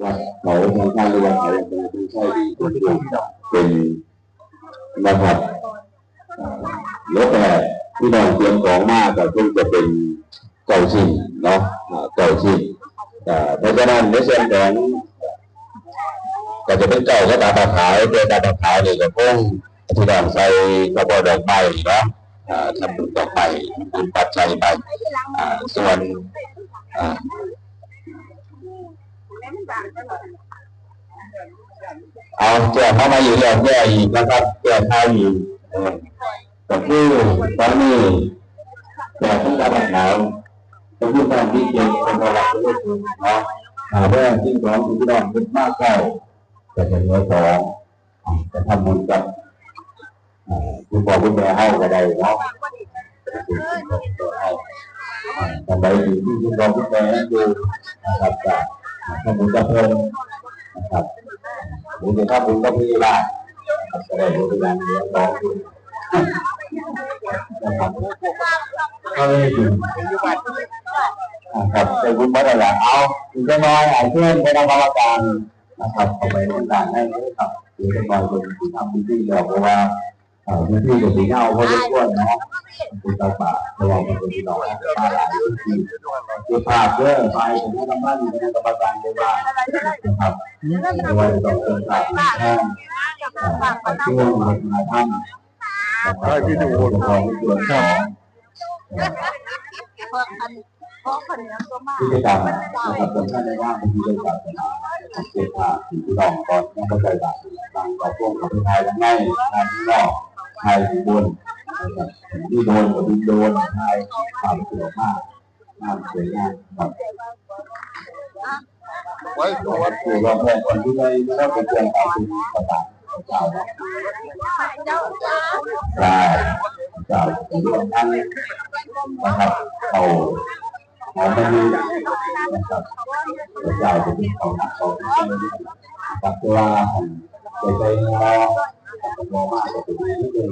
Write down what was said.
วัดเขาทางข้างหรือวัดเขาเป็นใช่เป็นนะครับรถแต่ที่นอนเตรียมของมากก็คงจะเป็นเก่าชิ้นเนาะเก่าชิ้นเพราะฉะนั้นในส่วนของก็จะเป็นเก่าก็ตาตาขาวเป็นตาตาขาวเนี่ยก็คงที่นอนใส่กระบอกดอกไม้เนาะทำบุญต่อไปบุญปัจจัยไปส่วนเอาแก้เข้ามาอยู่แล้วแก้อีกนะครับแก้ท้ายอีกก็คือตอนนี้แก้ทั้งการหนาวต้องพูดการที่เกี่ยวกับระดับโลกเนาะเรื่องที่สองที่น้องเป็นมากเก่าจะเป็นเนื้อสองจะทำบุญกับคุณพ่อคุณแม่ให้ก็ได้เนาะทำไมถึงที่คุณพ่อคุณแม่ดูนะครับจากทำบุญกับเพื่อนนะครับหรือจะทำบุญกับพี่ล่ะก็ได้บุญอย่างเดียวน้องคุณนะครับก็เลยถึงครับไปบุญมาได้แล้วเอาถึงจะน้อยเพื่อนไปทำกรรมการนะครับเอาไปบนด่านได้ครับถึงจะน้อยคนที่ทำที่เราเพราะว่าพื้นที่กับสีเงาเขาจะช่วยเนาะเป็นตาป่าระวังเป็นที่เราป้าหลายที่คือภาพเยอะไปผมก็ทำบ้านอยู่ในกรรมการเลยว่านะครับไม่ว่าจะต้องเป็นภาพแห้งช่วงมาทำนะครับที่ดูคนของส่วนของที่จะทำนะครับเป็นท่านในว่างที่จะจัดเก็บภาพที่น้องก่อนต้องเข้าใจหลักหลังต่อพวกของไทยและง่ายทางที่นอกไทยที่บนที่โดนกับที่โดนไทยความสวยมากงามสวยงามครับไว้ตัววัดผู้รองแทนคนที่ได้ไม่ต้องเป็นเพียงเอาที่ประกาศเจ้าเนาะใช่เจ้าเป็นเรื่องนั้นนะครับเอาไม่มีนะครับเจ้าจะเป็นเขาหนักเขาที่ไม่ได้กับตัวใจใจเรามองมากกว่าตัวนี้